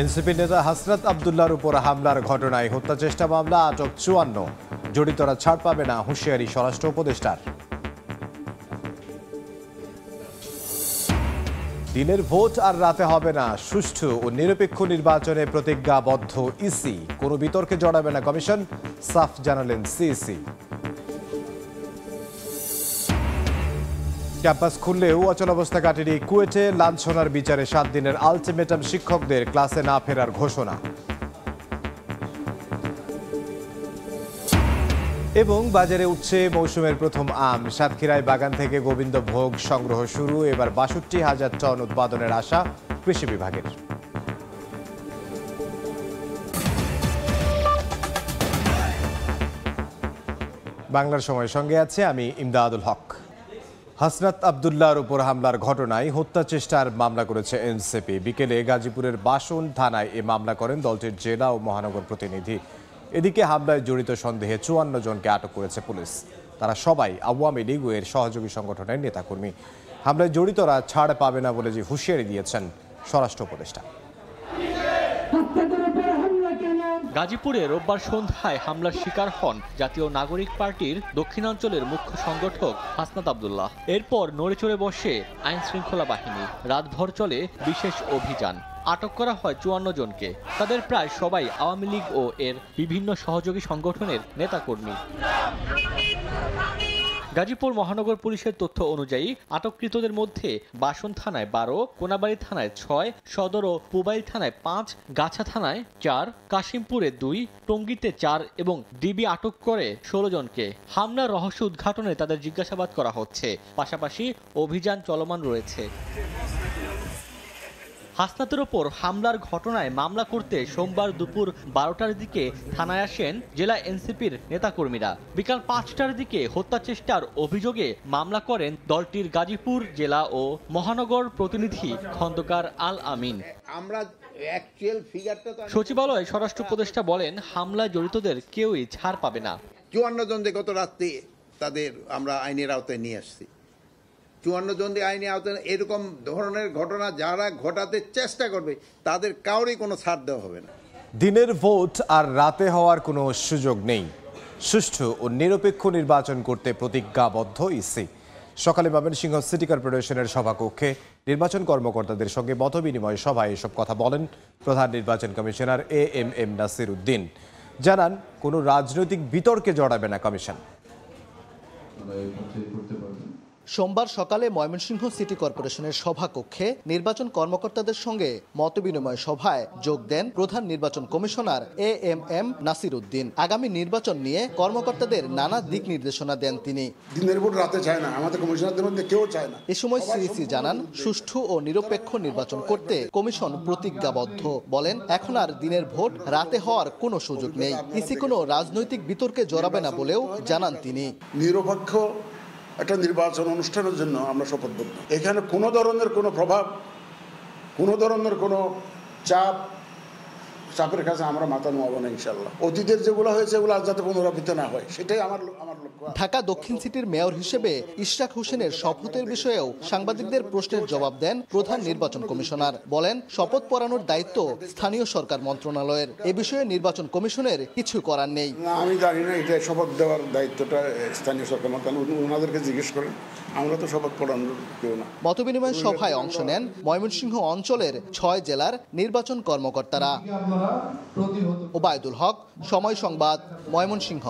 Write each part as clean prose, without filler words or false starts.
NCP নেতা হাসনাত আব্দুল্লাহর উপর হামলার ঘটনায় হত্যা চেষ্টা মামলা, আটক ৫৪, জড়িতরা ছাড় পাবে না, হুঁশিয়ারি স্বরাষ্ট্র উপদেষ্টার। দিনের ভোট আর রাতে হবে না, সুষ্ঠু ও নিরপেক্ষ নির্বাচনে প্রতিজ্ঞাবদ্ধ ইসি, কোনো বিতর্কে জড়াবে না কমিশন, সাফ জানালেন সিইসি। ক্যাম্পাস খুললেও অচলাবস্থা কাটেনি কুয়েটে, লাঞ্ছনার বিচারে ৭ দিনের আলটিমেটাম, শিক্ষকদের ক্লাসে না ফেরার ঘোষণা। এবং বাজারে উঠছে মৌসুমের প্রথম আম, সাতক্ষীরায় বাগান থেকে গোবিন্দভোগ সংগ্রহ শুরু, এবার ৬২,০০০ টন উৎপাদনের আশা কৃষি বিভাগের। বাংলার সময় সঙ্গে আছে আমি ইমদাদুল হক। হাসনাত আব্দুল্লাহর উপর হামলার ঘটনায় হত্যা চেষ্টার মামলা করেছে এনসিপি। বিকেলে গাজীপুরের বাসন থানায় এ মামলা করেন দলটির জেলা ও মহানগর প্রতিনিধি। এদিকে হামলায় জড়িত সন্দেহে ৫৪ জনকে আটক করেছে পুলিশ। তারা সবাই আওয়ামী লীগ ও এর সহযোগী সংগঠনের নেতাকর্মী। হামলায় জড়িতরা ছাড় পাবে না বলে যে হুঁশিয়ারি দিয়েছেন স্বরাষ্ট্র উপদেষ্টা। গাজীপুরে রোববার সন্ধ্যায় হামলার শিকার হন জাতীয় নাগরিক পার্টির দক্ষিণাঞ্চলের মুখ্য সংগঠক হাসনাত আব্দুল্লাহ। এরপর নড়েচড়ে বসে আইন শৃঙ্খলা বাহিনী। রাতভর চলে বিশেষ অভিযান। আটক করা হয় ৫৪ জনকে। তাদের প্রায় সবাই আওয়ামী লীগ ও এর বিভিন্ন সহযোগী সংগঠনের নেতাকর্মী। গাজীপুর মহানগর পুলিশের তথ্য অনুযায়ী আটককৃতদের মধ্যে বাসন থানায় ১২, কোনাবাড়ী থানায় ৬, সদর ও পুবাইল থানায় ৫, গাছা থানায় ৪, কাশিমপুরে ২, টঙ্গীতে ৪ এবং ডিবি আটক করে ১৬ জনকে। হামলার রহস্য উদ্ঘাটনে তাদের জিজ্ঞাসাবাদ করা হচ্ছে, পাশাপাশি অভিযান চলমান রয়েছে। হাসনাতের ওপর হামলার ঘটনায় মামলা করতে সোমবার দুপুর ১২টার দিকে থানায় আসেন জেলা এনসিপির নেতাকর্মীরা। বিকাল ৫টার দিকে হত্যা চেষ্টার অভিযোগে মামলা করেন দলটির গাজীপুর জেলা ও মহানগর প্রতিনিধি খন্দকার আল আমিন। সচিবালয়ে স্বরাষ্ট্র উপদেষ্টা বলেন, হামলায় জড়িতদের কেউই ছাড় পাবে না। ৫৪ জন গত রাত্রে তাদের আমরা আইনের আওতায় নিয়ে আসছি। ৫৪ জন আইনে আওতায় এরকম ধরনের ঘটনা যারা ঘটাতে চেষ্টা করবে তাদের কাউরই কোনো ছাড় দেওয়া হবে না। দিনের ভোট আর রাতে হওয়ার কোনো সুযোগ নেই, সুষ্ঠু ও নিরপেক্ষ নির্বাচন করতে প্রতিজ্ঞাবদ্ধ ইসি। সকালে ময়মনসিংহ সিটি কর্পোরেশনের সভাকক্ষে নির্বাচন কর্মকর্তাদের সঙ্গে মতবিনিময় সভায় এসব কথা বলেন প্রধান নির্বাচন কমিশনার এএমএম নাসির উদ্দিন। জানান, কোনো রাজনৈতিক বিতর্কে জড়াবে না কমিশন। সোমবার সকালে ময়মনসিংহ সিটি কর্পোরেশনের সভাকক্ষে নির্বাচন কর্মকর্তাদের সঙ্গে মতবিনিময় সভায় যোগ দেন প্রধান নির্বাচন কমিশনার এএমএম নাসির উদ্দিন। আগামী নির্বাচন নিয়ে কর্মকর্তাদের নানা দিক নির্দেশনা দেন তিনি। দিনের ভোট রাতে চায় না, আমাদের কমিশনারদের মধ্যে কেউ চায় না। এ সময় সিইসি জানান, সুষ্ঠু ও নিরপেক্ষ নির্বাচন করতে কমিশন প্রতিজ্ঞাবদ্ধ। বলেন, এখন আর দিনের ভোট রাতে হওয়ার কোনো সুযোগ নেই। ইসি কোনো রাজনৈতিক বিতর্কে জড়াবে না বলেও জানান তিনি। নিরপেক্ষ একটা নির্বাচন অনুষ্ঠানের জন্য আমরা শপথবদ্ধ। এখানে কোনো ধরনের কোনো প্রভাব, কোনো ধরনের কোনো চাপের কাছে আমরা মাথা নোয়াবো না ইনশাল্লাহ। অতীতের যেগুলো হয়েছে এগুলো আজ যাতে পুনরাবৃত্তি না হয়, সেটাই আমার লক্ষ্য। ঢাকা দক্ষিণ সিটির মেয়র হিসেবে ইশরাক হোসেনের শপথের বিষয়েও সাংবাদিকদের প্রশ্নের জবাব দেন প্রধান নির্বাচন কমিশনার। বলেন, শপথ পড়ানোর দায়িত্ব স্থানীয় সরকার মন্ত্রণালয়ের। এ বিষয়ে নির্বাচন কমিশনের কিছু করার নেই। আমি জানি না, এটা শপথ দেওয়ার দায়িত্বটা স্থানীয় সরকার মন্ত্রণালয়, ওনাদেরকে জিজ্ঞেস করেন। আমরা তো শপথ পড়ানোর কেউ না। মতবিনিময় সভায় অংশ নেন ময়মনসিংহ অঞ্চলের ৬ জেলার নির্বাচন কর্মকর্তারা। ওবায়দুল হক, সময় সংবাদ, ময়মনসিংহ।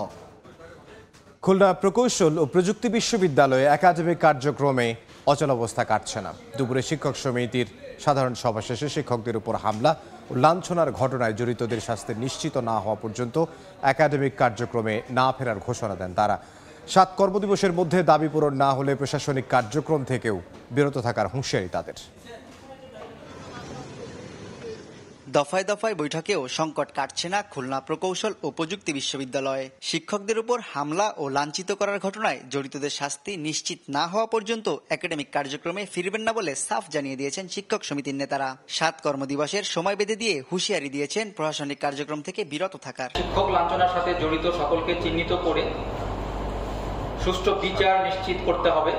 খুলনা প্রকৌশল ও প্রযুক্তি বিশ্ববিদ্যালয়ে একাডেমিক কার্যক্রমে অচলাবস্থা কাটছে না। দুপুরে শিক্ষক সমিতির সাধারণ সভা শেষে শিক্ষকদের উপর হামলা ও লাঞ্ছনার ঘটনায় জড়িতদের শাস্তি নিশ্চিত না হওয়া পর্যন্ত একাডেমিক কার্যক্রমে না ফেরার ঘোষণা দেন তারা। ৭ কর্মদিবসের মধ্যে দাবি পূরণ না হলে প্রশাসনিক কার্যক্রম থেকেও বিরত থাকার হুঁশিয়ারি তাদের। দফায় দফায় বৈঠকেও সংকট কাটছে না খুলনা প্রকৌশল ও প্রযুক্তি বিশ্ববিদ্যালয়ে। শিক্ষকদের উপর হামলা ও লাঞ্ছিত করার ঘটনায় জড়িতদের শাস্তি নিশ্চিত না হওয়া পর্যন্ত একাডেমিক কার্যক্রমে ফিরবেন না বলে সাফ জানিয়ে দিয়েছেন শিক্ষক সমিতির নেতারা। ৭ কর্মদিবসের সময় বেঁধে দিয়ে হুঁশিয়ারি দিয়েছেন প্রশাসনিক কার্যক্রম থেকে বিরত থাকার। শিক্ষক লাঞ্ছনার সাথে জড়িত সকলকে চিহ্নিত করে সুষ্ঠু বিচার নিশ্চিত করতে হবে।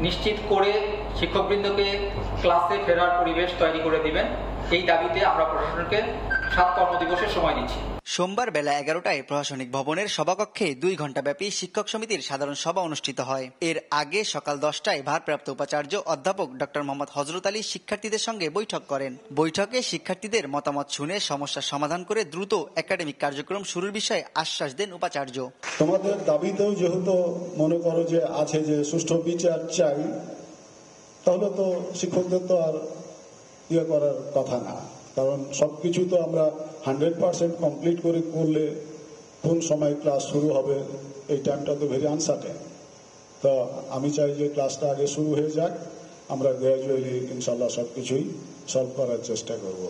নিশ্চিত করে শিক্ষকবৃন্দকে ক্লাসে ফেরার পরিবেশ তৈরি করে দিবেন। এই দাবিতে আমরা প্রশাসনকে 7 কর্মদিবসের সময় দিচ্ছি। সোমবার বেলা 11টায় প্রশাসনিক ভবনের সভাকক্ষে 2 ঘণ্টাব্যাপী শিক্ষক সমিতির সাধারণ সভা অনুষ্ঠিত হয়। এর আগে সকাল 10টায় ভারপ্রাপ্ত উপাচার্য অধ্যাপক ডক্টর মোহাম্মদ হযরত আলী শিক্ষার্থীদের সঙ্গে বৈঠক করেন। বৈঠকে শিক্ষার্থীদের মতামত শুনে সমস্যার সমাধান করে দ্রুত একাডেমিক কার্যক্রম শুরুর বিষয়ে আশ্বাস দেন উপাচার্য। তোমাদের দাবিতেও যেহেতু মনে করো যে আছে যে সুষ্ঠু বিচার চাই, তাহলে তো শিক্ষকদের তো আর ইয়ে করার কথা না, কারণ সবকিছু তো আমরা 100% কমপ্লিট করলে কোন সময় ক্লাস শুরু হবে এই টাইমটা তো ভেরি আনসার্টেন। তো আমি চাই যে ক্লাসটা আগে শুরু হয়ে যাক, আমরা গ্র্যাজুয়ালি ইনশাল্লাহ সবকিছুই সলভ করার চেষ্টা করব।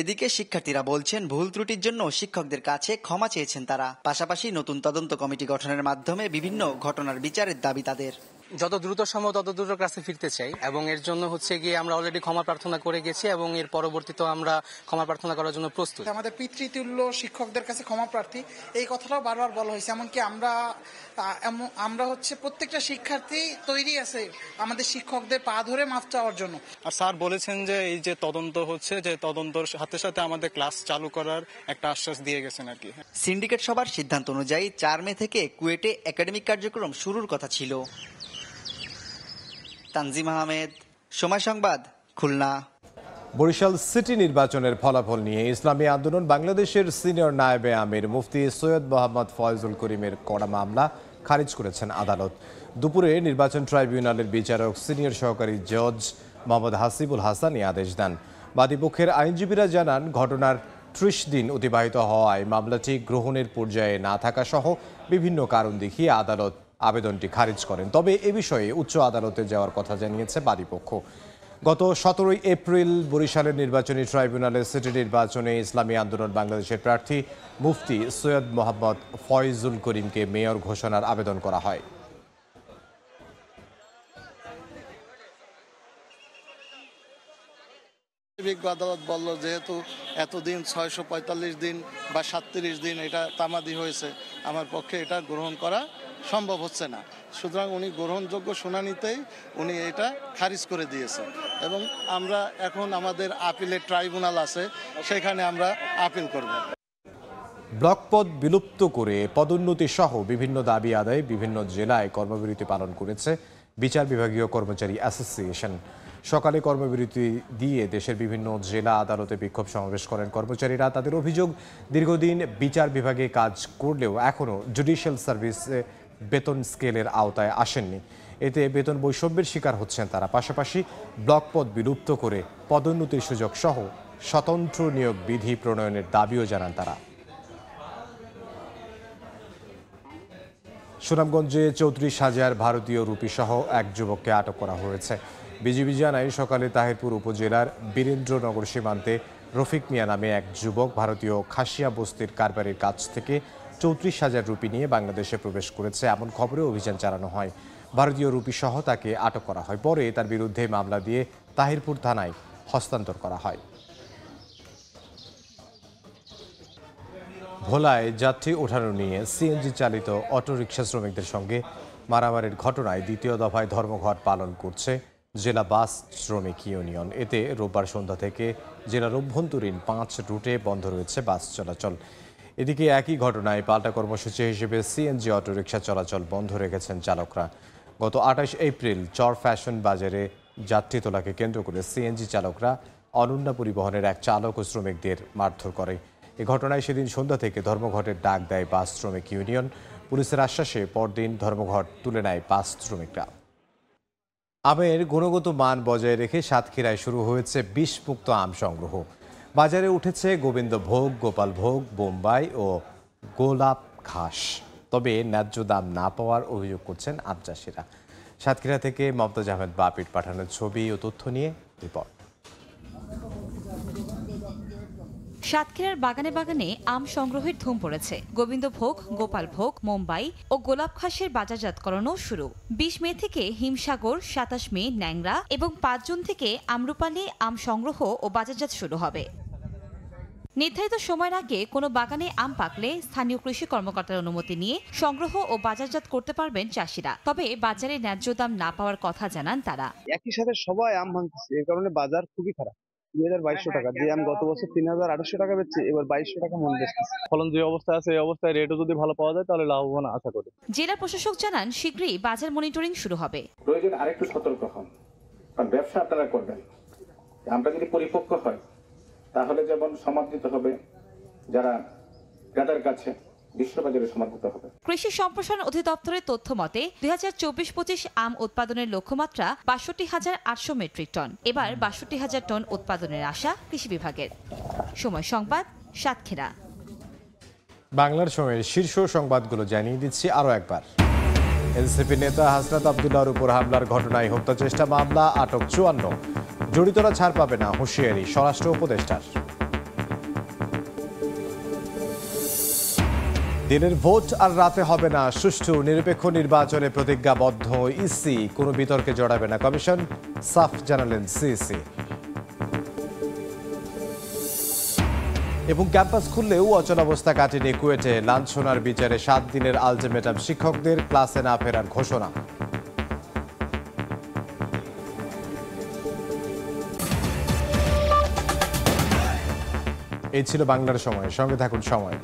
এদিকে শিক্ষার্থীরা বলছেন ভুল ত্রুটির জন্য শিক্ষকদের কাছে ক্ষমা চেয়েছেন তারা। পাশাপাশি নতুন তদন্ত কমিটি গঠনের মাধ্যমে বিভিন্ন ঘটনার বিচারের দাবি তাদের। যত দ্রুত সম্ভব তত দ্রুত ক্লাসে ফিরতে চাই এবং এর জন্য গিয়ে আমরা অলরেডি ক্ষমা প্রার্থনা করে গেছি এবং এর পরবর্তীতে আমরা ক্ষমা প্রার্থনা করার জন্য প্রস্তুত। আমাদের পিতৃতুল্য শিক্ষকদের কাছে ক্ষমা প্রার্থী, এই কথাটাও বারবার বলা হয়েছে। এমনকি আমরা প্রত্যেকটা শিক্ষার্থী তৈরি আছে আমাদের শিক্ষকদের পা ধরে মাফ চাওয়ার জন্য। আর স্যার বলেছেন যে এই যে তদন্ত হচ্ছে, যে তদন্তর সাথে সাথে আমাদের ক্লাস চালু করার একটা আশ্বাস দিয়ে গেছেন আর কি। সিন্ডিকেট সভার সিদ্ধান্ত অনুযায়ী 4 মে থেকে কুয়েটে একাডেমিক কার্যক্রম শুরুর কথা ছিল। তানজিম আহমেদ, সময় সংবাদ, খুলনা। বরিশাল সিটি নির্বাচনের ফলাফল নিয়ে ইসলামী আন্দোলন বাংলাদেশের সিনিয়র নায়েবে আমির মুফতি সৈয়দ মোহাম্মদ ফয়জুল করিমের করা মামলা খারিজ করেছেন আদালত। দুপুরে নির্বাচন ট্রাইব্যুনালের বিচারক সিনিয়র সহকারী জজ মোহাম্মদ হাসিবুল হাসান এই আদেশ দেন। বাদীপক্ষের আইনজীবীরা জানান, ঘটনার 30 দিন অতিবাহিত হওয়ায় মামলাটি গ্রহণের পর্যায়ে না থাকা সহ বিভিন্ন কারণ দেখিয়ে আদালত আবেদনটি খারিজ করেন। তবে এ বিষয়ে উচ্চ আদালতে যাওয়ার কথা জানিয়েছে বাদীপক্ষ। গত 17 এপ্রিল বরিশালের নির্বাচনী ট্রাইব্যুনালের সিটি নির্বাচনে ইসলামী আন্দোলন বাংলাদেশের প্রার্থী মুফতি সৈয়দ মোহাম্মদ ফয়জুল করিমকে মেয়র ঘোষণার আবেদন করা হয়। আদালত বলল যেহেতু এতদিন 645 দিন বা 37 দিন এটা তামাদি হয়েছে, আমার পক্ষে এটা গ্রহণ করা সম্ভব হচ্ছে না। সুতরাং উনি গ্রহণযোগ্য শুনানিতেই উনি এটা খারিজ করে দিয়েছে এবং আমরা এখন আমাদের আপিলের ট্রাইব্যুনাল আছে, সেখানে আমরা আপিল করব। ব্লক পদ বিলুপ্ত করে পদোন্নতি সহ বিভিন্ন দাবি আদায়ে বিভিন্ন জেলায় কর্মবিরতি পালন করেছে বিচার বিভাগীয় কর্মচারী অ্যাসোসিয়েশন। সকালে কর্মবিরতি দিয়ে দেশের বিভিন্ন জেলা আদালতে বিক্ষোভ সমাবেশ করেন কর্মচারীরা। তাদের অভিযোগ, দীর্ঘদিন বিচার বিভাগে কাজ করলেও এখনও জুডিশিয়াল সার্ভিসে বেতন স্কেলের আওতায় আসেননি। এতে বেতন বৈষম্যের শিকার হচ্ছেন তারা। পাশাপাশি ব্লক পদ বিলুপ্ত করে পদোন্নতির সুযোগ সহ স্বতন্ত্র নিয়োগ বিধি প্রণয়নের দাবিও জানান তারা। সুনামগঞ্জে 34,000 ভারতীয় রুপি সহ এক যুবককে আটক করা হয়েছে। বিজিবি জানায়, সকালে তাহিরপুর উপজেলার বীরেন্দ্রনগর সীমান্তে রফিক মিয়া নামে এক যুবক ভারতীয় খাসিয়া বস্তির কারবারির কাছ থেকে 34,000 রুপি নিয়ে বাংলাদেশে প্রবেশ করেছে এমন খবরে অভিযান চালানো হয়। ভারতীয় রুপি সহ তাকে আটক করা হয়। পরে তার বিরুদ্ধে মামলা দিয়ে তাহিরপুর থানায় হস্তান্তর করা হয়। ভোলায় যাত্রী ওঠানো নিয়ে সিএনজি চালিত অটোরিকশা শ্রমিকদের সঙ্গে মারামারির ঘটনায় দ্বিতীয় দফায় ধর্মঘট পালন করছে জেলা বাস শ্রমিক ইউনিয়ন। এতে রোববার সন্ধ্যা থেকে জেলার অভ্যন্তরীণ 5 রুটে বন্ধ রয়েছে বাস চলাচল। এদিকে একই ঘটনায় পাল্টা কর্মসূচি হিসেবে সিএনজি অটোরিকশা চলাচল বন্ধ রেখেছেন চালকরা। গত 28 এপ্রিল চর ফ্যাশন বাজারে যাত্রী তোলাকে কেন্দ্র করে সিএনজি চালকরা অনন্যা পরিবহনের এক চালক ও শ্রমিকদের মারধর করে। এ ঘটনায় সেদিন সন্ধ্যা থেকে ধর্মঘটের ডাক দেয় বাস শ্রমিক ইউনিয়ন। পুলিশের আশ্বাসে পরদিন ধর্মঘট তুলে নেয় বাস শ্রমিকরা। আমের গুণগত মান বজায় রেখে সাতক্ষীরায় শুরু হয়েছে বিষমুক্ত আম সংগ্রহ। বাজারে উঠেছে গোবিন্দভোগ, গোপালভোগ, বোম্বাই ও গোলাপ ঘাস। তবে ন্যায্য দাম না পাওয়ার অভিযোগ করছেন আম চাষিরা। সাতক্ষীরা থেকে মমতাজ আহমেদ বাপির পাঠানোর ছবি ও তথ্য নিয়ে রিপোর্ট। সাতক্ষীরার বাগানে বাগানে আম সংগ্রহের ধুম পড়েছে। গোবিন্দভোগ, গোপালভোগ, মুম্বাই ও গোলাপ ঘাসের বাজারজাতকরণও শুরু। 20 মে থেকে হিমসাগর, 27 মে ন্যাংরা এবং 5 জুন থেকে আমরুপালি আম সংগ্রহ ও বাজারজাত শুরু হবে। নির্ধারিত সময়ের আগে কোনো বাগানে আম পাকলে স্থানীয় কৃষি কর্মকর্তার অনুমতি নিয়ে সংগ্রহ ও বাজারজাত করতে পারবেন চাষিরা। তবে বাজারে ন্যায্য দাম না পাওয়ার কথা জানান তারা। একই সাথে সবাই আম ভাঙতেছে, এই কারণে বাজার খুবই খারাপ। 2200 টাকা যে আম গত বছর 3800 টাকা বেচছে, এবার 2200 টাকা মন বেচতেছে। ফলন যে অবস্থা আছে এই অবস্থায় রেটও যদি ভালো পাওয়া যায় তাহলে লাভবান আশা করি। জেলা প্রশাসক জানান শীঘ্রই বাজার মনিটরিং শুরু হবে। প্রয়োজন আরেকটু সতর্ক হন, কারণ ব্যবসা আপনারা করবেন, আমটা যদি পরিপক্ক হয় তাহলে যেমন সমাদৃত হবে যারা ক্রেতার কাছে, বিশ্ববাজারে সমাদৃত হবে। কৃষি সম্প্রসারণ অধিদপ্তরের তথ্য মতে 2024-25 আম উৎপাদনের লক্ষ্যমাত্রা 62,800 মেট্রিক টন। এবার 62,000 টন উৎপাদনের আশা কৃষি বিভাগের। সময় সংবাদ, সাতক্ষীরা। বাংলার সময়ের শীর্ষ সংবাদগুলো জানিয়ে দিচ্ছি আরও একবার। এনসিপি নেতা হাসনাত আব্দুল্লাহর উপর হামলার ঘটনায় হত্যা চেষ্টা মামলা, আটক 54। জড়িতরা ছাড় পাবে না, হুঁশিয়ারি স্বরাষ্ট্র উপদেষ্টার। দিনের ভোট আর রাতে হবে না, সুষ্ঠু নিরপেক্ষ নির্বাচনে প্রতিজ্ঞাবদ্ধ ইসি, কোনো বিতর্কে জড়াবে না কমিশন, সাফ জানালেন সিইসি। এবং ক্যাম্পাস খুললেও অচলাবস্থা কাটেনি কুয়েটে, লাঞ্ছনার বিচারে 7 দিনের আলটিমেটাম শিক্ষকদের, ক্লাসে না ফেরার ঘোষণা। এই ছিল বাংলার সময়, সঙ্গে থাকুন সময়।